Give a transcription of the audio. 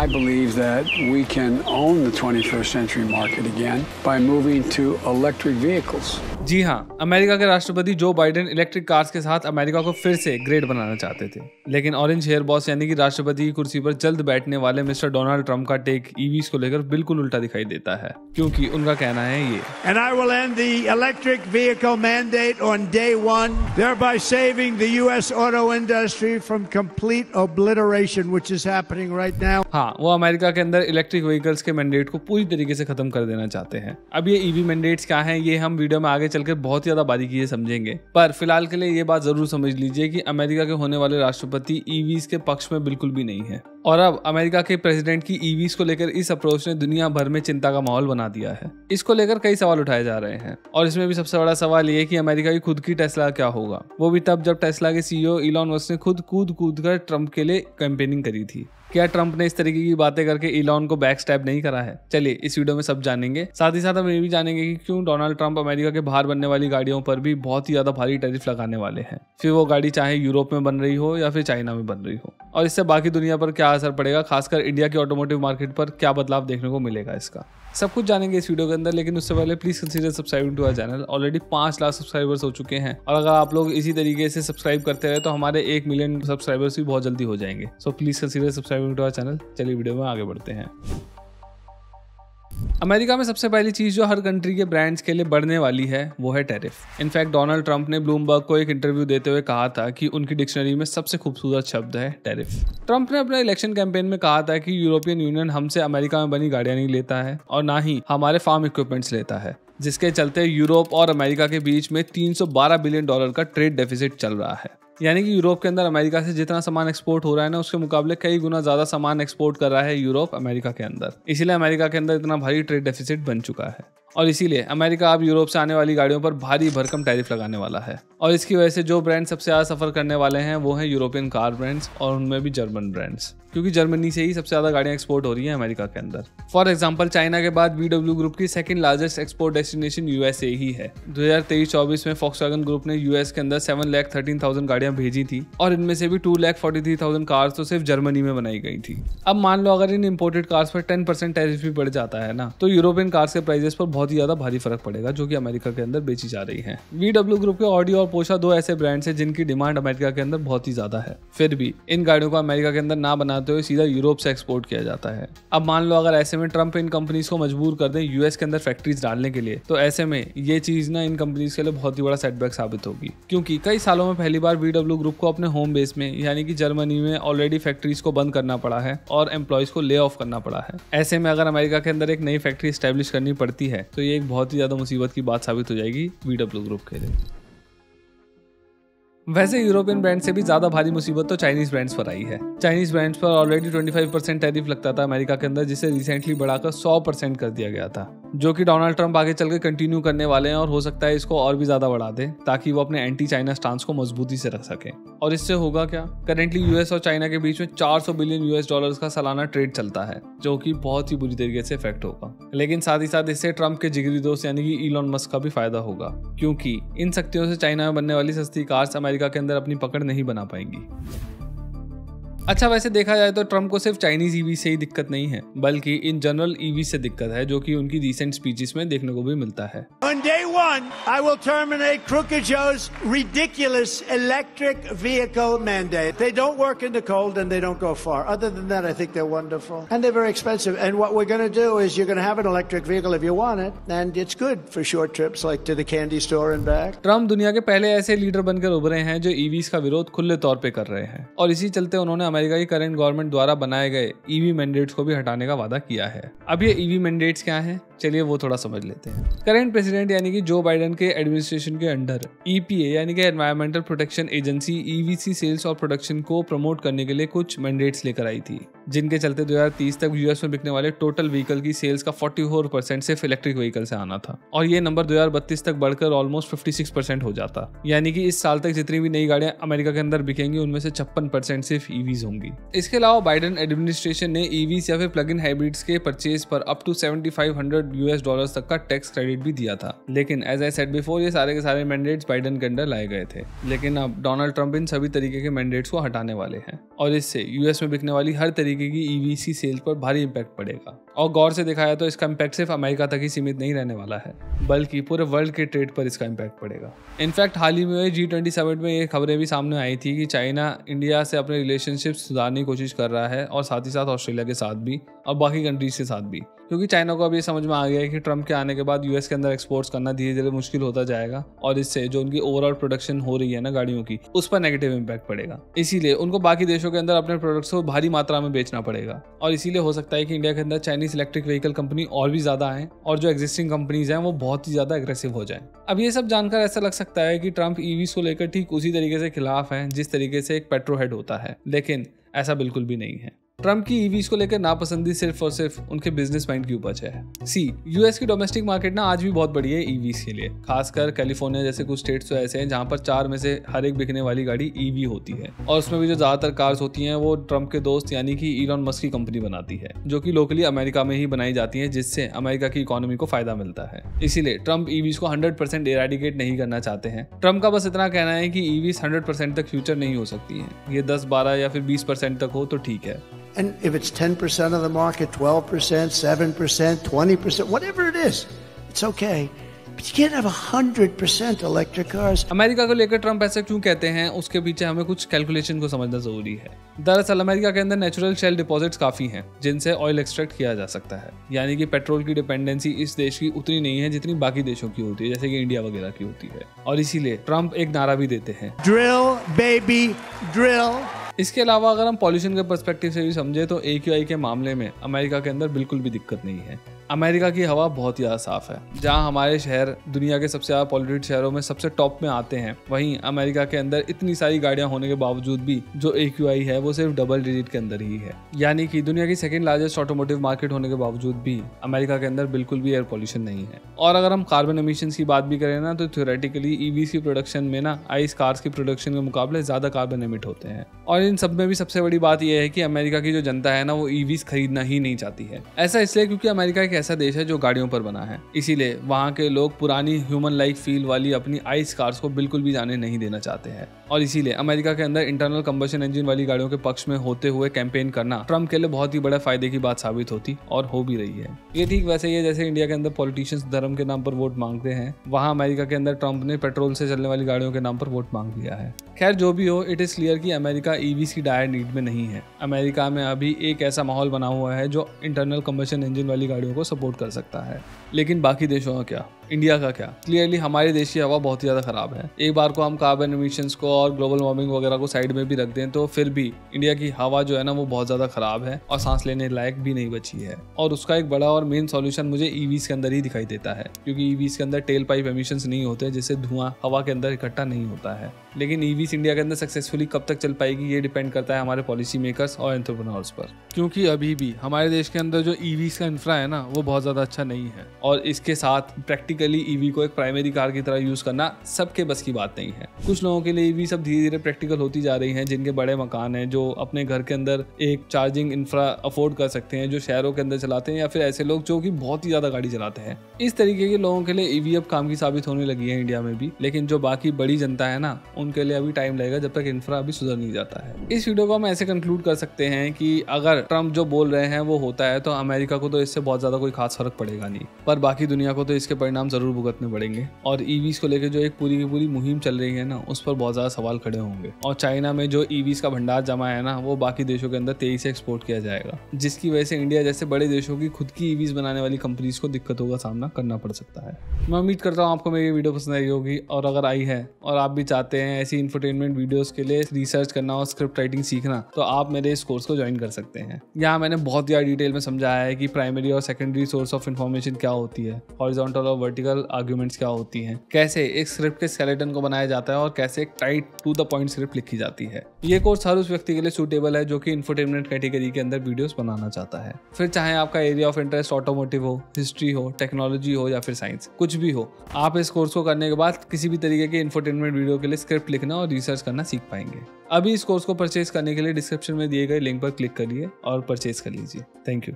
I believe that we can own the 21st century market again by moving to electric vehicles. जी हाँ, America के राष्ट्रपति Joe Biden electric cars के साथ America को फिर से ग्रेट बनाना चाहते थे, लेकिन ऑरेंज हेयर बॉस यानी कि राष्ट्रपति की कुर्सी पर जल्द बैठने वाले मिस्टर डोनाल्ड ट्रंप का टेक ईवीज को लेकर बिल्कुल उल्टा दिखाई देता है, क्योंकि उनका कहना है ये And I will end the electric vehicle mandate on day one, thereby saving the US auto industry from complete obliteration, which is happening right now. हाँ, वो अमेरिका के अंदर इलेक्ट्रिक व्हीकल्स के मैंडेट को पूरी तरीके से खत्म कर देना चाहते हैं। अब ये ईवी मैंडेट्स क्या हैं, ये हम वीडियो में आगे चलकर बहुत ही ज्यादा बारीकी से समझेंगे, पर फिलहाल के लिए ये बात जरूर समझ लीजिए कि अमेरिका के होने वाले राष्ट्रपति ईवीज के पक्ष में बिल्कुल भी नहीं है। और अब अमेरिका के प्रेसिडेंट की ईवीज को लेकर इस अप्रोच ने दुनिया भर में चिंता का माहौल बना दिया है। इसको लेकर कई सवाल उठाए जा रहे हैं और इसमें भी सबसे बड़ा सवाल ये कि अमेरिका की खुद की टेस्ला क्या होगा, वो भी तब जब टेस्ला के सीईओ इलॉन मस्क ने खुद कूद कर ट्रंप के लिए कैंपेनिंग करी थी। क्या ट्रंप ने इस तरीके की बातें करके इलॉन को बैक स्टैप नहीं करा है? चलिए इस वीडियो में सब जानेंगे। साथ ही साथ हम ये भी जानेंगे कि क्यों डोनाल्ड ट्रंप अमेरिका के बाहर बनने वाली गाड़ियों पर भी बहुत ही ज्यादा भारी टैरिफ लगाने वाले हैं, फिर वो गाड़ी चाहे यूरोप में बन रही हो या फिर चाइना में बन रही हो, और इससे बाकी दुनिया पर क्या असर पड़ेगा, खासकर इंडिया की ऑटोमोटिव मार्केट पर क्या बदलाव देखने को मिलेगा। इसका सब कुछ जानेंगे इस वीडियो के अंदर, लेकिन उससे पहले please consider subscribing to our channel. Already 5 lakh subscribers हो चुके हैं और अगर आप लोग इसी तरीके से सब्सक्राइब करते रहे तो हमारे 1 मिलियन सब्सक्राइबर्स भी बहुत जल्दी हो जाएंगे। So please consider subscribing to our channel. चलिए वीडियो में आगे बढ़ते हैं। अमेरिका में सबसे पहली चीज जो हर कंट्री के ब्रांड्स के लिए बढ़ने वाली है वो है टैरिफ। इनफैक्ट डोनाल्ड ट्रंप ने ब्लूमबर्ग को एक इंटरव्यू देते हुए कहा था कि उनकी डिक्शनरी में सबसे खूबसूरत शब्द है टैरिफ। ट्रंप ने अपने इलेक्शन कैंपेन में कहा था कि यूरोपियन यूनियन हमसे अमेरिका में बनी गाड़ियां नहीं लेता है और ना ही हमारे फार्म इक्विपमेंट्स लेता है, जिसके चलते यूरोप और अमेरिका के बीच में $312 बिलियन का ट्रेड डेफिसिट चल रहा है। यानी कि यूरोप के अंदर अमेरिका से जितना सामान एक्सपोर्ट हो रहा है ना, उसके मुकाबले कई गुना ज्यादा सामान एक्सपोर्ट कर रहा है यूरोप अमेरिका के अंदर। इसीलिए अमेरिका के अंदर इतना भारी ट्रेड डेफिसिट बन चुका है और इसीलिए अमेरिका अब यूरोप से आने वाली गाड़ियों पर भारी भरकम टैरिफ लगाने वाला है। और इसकी वजह से जो ब्रांड सबसे ज्यादा सफर करने वाले हैं वो हैं यूरोपियन कार ब्रांड्स और उनमें भी जर्मन ब्रांड्स, क्योंकि जर्मनी से ही सबसे ज्यादा गाड़ियां एक्सपोर्ट हो रही हैं अमेरिका के अंदर। फॉर एग्जांपल चाइना के बाद VW ग्रुप की second largest export destination USA ही है। 2023-24 में फॉक्सवैगन ग्रुप ने यूएस के अंदर 7,13,000 गाड़ियां भेजी थी और इनमें से भी 2,43,000 कार्स तो सिर्फ जर्मनी में बनाई गई थी। अब मान लो अगर इन इम्पोर्टेड कार्स पर 10% टैरिफ भी बढ़ जाता है ना, तो यूरोपियन कार्स के प्राइसेस पर बहुत ही ज्यादा भारी फर्क पड़ेगा जो कि अमेरिका के अंदर बेची जा रही है। VW ग्रुप के ऑडी और पोर्शा 2 ऐसे ब्रांड्स हैं जिनकी डिमांड अमेरिका के अंदर बहुत ही ज्यादा है, फिर भी इन गाड़ियों को अमेरिका के अंदर ना बनाते हुए सीधा यूरोप से एक्सपोर्ट किया जाता है। अब मान लो अगर ऐसे में ट्रंप इन कंपनीज को मजबूर कर दें यूएस के अंदर फैक्ट्रीज डालने के लिए, तो ऐसे में ये चीज ना इन कंपनीज के लिए बहुत ही बड़ा सेटबैक साबित होगी, क्योंकि कई सालों में पहली बार VW ग्रुप को अपने होम बेस में यानी कि जर्मनी में ऑलरेडी फैक्ट्रीज को बंद करना पड़ा है और एम्प्लॉयज को ले ऑफ करना पड़ा है। ऐसे में अगर अमेरिका के अंदर एक नई फैक्ट्री स्टैब्लिश करनी पड़ती है तो ये एक बहुत ही ज्यादा मुसीबत की बात साबित हो जाएगी VW ग्रुप के लिए। वैसे यूरोपियन ब्रांड से भी ज्यादा भारी मुसीबत तो चाइनीज ब्रांड्स पर आई है। चाइनीज ब्रांड्स पर ऑलरेडी 25% टैरिफ लगता था अमेरिका के अंदर, जिसे रिसेंटली बढ़ाकर 100% कर दिया गया था, जो कि डोनाल्ड ट्रंप आगे चलकर कंटिन्यू करने वाले हैं और हो सकता है इसको और भी ज्यादा बढ़ा दे ताकि वो अपने एंटी चाइना स्टांस को मजबूती से रख सके। और इससे होगा क्या, करेंटली यूएस और चाइना के बीच में $400 बिलियन का सालाना ट्रेड चलता है, जो कि बहुत ही बुरी तरीके से इफेक्ट होगा। लेकिन साथ ही साथ इससे ट्रंप के जिगरी दोस्त यानी कि इलॉन मस्क का भी फायदा होगा, क्योंकि इन शक्तियों से चाइना में बनने वाली सस्ती कार्स अमेरिका के अंदर अपनी पकड़ नहीं बना पाएंगी। अच्छा, वैसे देखा जाए तो ट्रंप को सिर्फ चाइनीज ईवी से ही दिक्कत नहीं है, बल्कि इन जनरल ईवी से दिक्कत है, जो कि उनकी रीसेंट स्पीचेस में देखने को भी मिलता है। On day one, I will terminate Crooked Joe's ridiculous electric vehicle mandate. They don't work in the cold and they don't go far. Other than that, I think they're wonderful. And they're very expensive. And what we're going to do is you're going to have an electric vehicle if you want it. And it's good for short trips like to the candy store and back. Trump दुनिया के पहले ऐसे leader बनकर उभरे हैं जो EVs का विरोध खुले तौर पे कर रहे हैं और इसी चलते उन्होंने अमेरिका की करंट गवर्नमेंट द्वारा बनाए गए ईवी मैंडेट्स को भी हटाने का वादा किया है। अब ये ईवी मैंडेट्स क्या हैं, चलिए वो थोड़ा समझ लेते हैं। करंट प्रेसिडेंट यानी कि जो बाइडेन के एडमिनिस्ट्रेशन के अंडर EPA यानी कि environmental protection agency EVC sales और प्रोडक्शन को प्रमोट करने के लिए कुछ मैंडेट्स लेकर आई थी, जिनके चलते 2030 तक यूएस में बिकने वाले टोटल व्हीकल की सेल्स का 44% सिर्फ इलेक्ट्रिक व्हीकल से आना था और ये नंबर 2032 तक बढ़कर ऑलमोस्ट 56% हो जाता। यानी कि इस साल तक जितनी भी नई गाड़ियां अमेरिका के अंदर बिकेंगी उनमें से 56% सिर्फ ईवीज होंगी। इसके अलावा बाइडेन एडमिनिस्ट्रेशन ने ईवीज या फिर प्लग इन हाइब्रिड्स के परचेज पर अप टू $7,500 $500 तक का टैक्स क्रेडिट भी दिया था। लेकिन एज आई सेड बिफोर, ये सारे के सारे मैंडेट्स बाइडन के अंडर लाए गए थे। लेकिन अब डोनाल्ड ट्रंप इन सभी तरीके के मैंडेट्स को हटाने वाले हैं और इससे यूएस में बिकने वाली हर तरीके की ईवी सेल पर भारी इंपैक्ट पड़ेगा। और गौर से दिखाया तो इसका इंपैक्ट सिर्फ अमेरिका तक ही सीमित नहीं रहने वाला है, बल्कि पूरे वर्ल्ड के ट्रेड पर इसका इंपैक्ट पड़ेगा। इनफैक्ट हाल ही में G20 समिट में ये खबरें भी सामने आई थी कि चाइना इंडिया से अपने रिलेशनशिप सुधारने की कोशिश कर रहा है और साथ ही साथ ऑस्ट्रेलिया के साथ भी और बाकी कंट्रीज के साथ भी, क्योंकि चाइना को अब ये समझ में आ गया है कि ट्रंप के आने के बाद यूएस के अंदर एक्सपोर्ट्स करना धीरे धीरे मुश्किल होता जाएगा और इससे जो उनकी ओवरऑल प्रोडक्शन हो रही है ना गाड़ियों की, उस पर नेगेटिव इंपैक्ट पड़ेगा। इसीलिए उनको बाकी देशों के अंदर अपने प्रोडक्ट्स को भारी मात्रा में बेचना पड़ेगा और इसीलिए हो सकता है कि इंडिया के अंदर चाइनीज इलेक्ट्रिक व्हीकल कंपनी और भी ज्यादा आए और जो एग्जिस्टिंग कंपनीज हैं वो बहुत ही ज्यादा एग्रेसिव हो जाए। अब ये सब जानकर ऐसा लग सकता है कि ट्रंप ईवीज को लेकर ठीक उसी तरीके से खिलाफ हैं जिस तरीके से एक पेट्रो हेड होता है, लेकिन ऐसा बिल्कुल भी नहीं है। ट्रंप की ईवीज को लेकर नापसंदी सिर्फ और सिर्फ उनके बिजनेस माइंड की उपज है। यूएस की डोमेस्टिक मार्केट ना आज भी बहुत बड़ी है ईवीज के लिए। खासकर कैलिफोर्निया जैसे कुछ स्टेट्स तो ऐसे हैं जहां पर 4 में से हर एक बिकने वाली गाड़ी ईवी होती है और उसमें भी जो ज्यादातर कार्स होती हैं वो ट्रंप के दोस्त यानी कि इलॉन मस्क की कंपनी बनाती है, जो कि लोकली अमेरिका में ही बनाई जाती है, जिससे अमेरिका की इकोनॉमी को फायदा मिलता है। इसीलिए ट्रंप ईवीज को 100% इरेडिकेट नहीं करना चाहते हैं। ट्रंप का बस इतना कहना है कि ईवीज 100% तक फ्यूचर नहीं हो सकती है, ये 10, 12 या फिर 20% तक हो तो ठीक है। And if it's 10% of the market, 12%, 7%, 20%, whatever it is, it's okay. But you can't have 100% electric cars. America को लेकर ट्रंप ऐसा क्यों कहते हैं, उसके पीछे हमें कुछ कैलकुलेशन को समझना जरूरी है। दरअसल अमेरिका के अंदर नेचुरल शेल डिपॉजिट्स काफी हैं जिनसे ऑयल एक्सट्रैक्ट किया जा सकता है, यानी कि पेट्रोल की डिपेंडेंसी इस देश की उतनी नहीं है जितनी बाकी देशों की होती है, जैसे कि इंडिया वगैरह की होती है। और इसीलिए ट्रंप एक नारा भी देते हैं, Drill, baby, drill. इसके अलावा अगर हम पॉल्यूशन के पर्सपेक्टिव से भी समझे तो AQI के मामले में अमेरिका के अंदर बिल्कुल भी दिक्कत नहीं है। अमेरिका की हवा बहुत ही ज़्यादा साफ है। जहां हमारे शहर दुनिया के सबसे ज़्यादा पॉल्यूटेड शहरों में सबसे टॉप में आते हैं, वहीं अमेरिका के अंदर इतनी सारी गाड़ियां होने के बावजूद भी जो AQI है वो सिर्फ डबल डिजिट के अंदर ही है, यानी कि दुनिया की सेकंड लार्जेस्ट ऑटोमोटिव मार्केट होने के बावजूद भी अमेरिका के अंदर बिल्कुल भी एयर पॉल्यूशन नहीं है। और अगर हम कार्बन एमिशंस की बात भी करें ना तो थ्योरेटिकली ईवीज की प्रोडक्शन में ना आइस कार्स की प्रोडक्शन के मुकाबले ज़्यादा कार्बन एमिट होते हैं। और इन सब में भी सबसे बड़ी बात यह है कि अमेरिका की जो जनता है ना वो ईवीज खरीदना ही नहीं चाहती है। ऐसा इसलिए क्योंकि अमेरिका एक ऐसा देश है जो गाड़ियों पर बना है, इसीलिए वहाँ के लोग पुरानी ह्यूमन लाइक फील वाली अपनी आइस कार्स को बिल्कुल भी जाने नहीं देना चाहते हैं। और इसीलिए अमेरिका के अंदर इंटरनल कंबशन इंजन वाली गाड़ियों के पक्ष में होते हुए कैंपेन करना ट्रंप के लिए बहुत ही बड़ा फायदे की बात साबित होती और हो भी रही है। ये ठीक वैसे ही है जैसे इंडिया के अंदर पॉलिटिशियंस धर्म के नाम पर वोट मांगते हैं, वहाँ अमेरिका के अंदर ट्रंप ने पेट्रोल से चलने वाली गाड़ियों के नाम पर वोट मांग लिया है। खैर जो भी हो, इट इज क्लियर कि अमेरिका ईवीज की डायर नीड में नहीं है। अमेरिका में अभी एक ऐसा माहौल बना हुआ है जो इंटरनल कंबशन इंजन वाली गाड़ियों को सपोर्ट कर सकता है। लेकिन बाकी देशों का क्या, इंडिया का क्या? क्लियरली हमारे देश की हवा बहुत ही ज़्यादा खराब है। एक बार को हम कार्बन एमिशंस को और ग्लोबल वार्मिंग वगैरह को साइड में भी रख दें तो फिर भी इंडिया की हवा जो है ना वो बहुत ज़्यादा खराब है और सांस लेने लायक भी नहीं बची है। और उसका एक बड़ा और मेन सॉल्यूशन मुझे ईवीज के अंदर ही दिखाई देता है, क्योंकि ईवीज के अंदर टेल पाइप एमिशंस नहीं होते जिससे धुआं हवा के अंदर इकट्ठा नहीं होता है। लेकिन ईवीज इंडिया के अंदर सक्सेसफुली कब तक चल पाएगी ये डिपेंड करता है हमारे पॉलिसी मेकर्स और एंटरप्रेन्योर्स पर, क्योंकि अभी भी हमारे देश के अंदर जो ईवीज का इंफ्रा है ना वो बहुत ज़्यादा अच्छा नहीं है। और इसके साथ प्रैक्टिकली ईवी को एक प्राइमरी कार की तरह यूज करना सबके बस की बात नहीं है। कुछ लोगों के लिए ईवी सब धीरे धीरे प्रैक्टिकल होती जा रही हैं, जिनके बड़े मकान हैं, जो अपने घर के अंदर एक चार्जिंग इंफ्रा अफोर्ड कर सकते हैं, जो शहरों के अंदर चलाते हैं, या फिर ऐसे लोग जो कि बहुत ही ज्यादा गाड़ी चलाते हैं। इस तरीके के लोगों के लिए ईवी अब काम की साबित होने लगी है इंडिया में भी। लेकिन जो बाकी बड़ी जनता है ना उनके लिए अभी टाइम लगेगा जब तक इंफ्रा अभी सुधर नहीं जाता है। इस वीडियो को हम ऐसे कंक्लूड कर सकते हैं कि अगर ट्रंप जो बोल रहे हैं वो होता है तो अमेरिका को तो इससे बहुत ज्यादा कोई खास फर्क पड़ेगा नहीं, पर बाकी दुनिया को तो इसके परिणाम जरूर भुगतने पड़ेंगे। और ईवीज को लेकर जो एक पूरी की पूरी मुहिम चल रही है ना उस पर बहुत ज्यादा सवाल खड़े होंगे। और चाइना में जो ईवीज का भंडार जमा है ना वो बाकी देशों के अंदर तेजी से एक्सपोर्ट किया जाएगा, जिसकी वजह से इंडिया जैसे बड़े देशों की खुद की ईवीज बनाने वाली कंपनीज को दिक्कतों का सामना करना पड़ सकता है। मैं उम्मीद करता हूँ आपको मेरी वीडियो पसंद आई होगी, और अगर आई है और आप भी चाहते हैं ऐसी इंफोटेनमेंट वीडियोस के लिए रिसर्च करना और स्क्रिप्ट राइटिंग सीखना तो आप मेरे इस कोर्स को ज्वाइन कर सकते हैं। यहाँ मैंने बहुत ज़्यादा डिटेल में समझाया है कि प्राइमरी और सेकेंडरी सोर्स ऑफ इन्फॉर्मेशन क्या होती है, हॉरिजॉन्टल और वर्टिकल आर्ग्यूमेंट्स क्या होती हैं, कैसे एक स्क्रिप्ट के स्केलेटन को बनाया जाता है और कैसे एक tight to the point script लिखी जाती है। ये कोर्स हर उस व्यक्ति के लिए सूटेबल है जो कि इंफोटेनमेंट कैटेगरी के अंदर वीडियोस बनाना चाहता है। फिर चाहे आपका एरिया ऑफ इंटरेस्ट ऑटोमोटिव हो, हिस्ट्री हो, टेक्नोलॉजी हो या फिर साइंस, कुछ भी हो, आप इस कोर्स को करने के बाद किसी भी तरीके के इंफोटेनमेंट वीडियो के लिए स्क्रिप्ट लिखना और रिसर्च करना सीख पाएंगे। अभी इस कोर्स को परचेज करने के लिए डिस्क्रिप्शन में दिए गए लिंक पर क्लिक करिए और परचेज कर लीजिए। Thank you.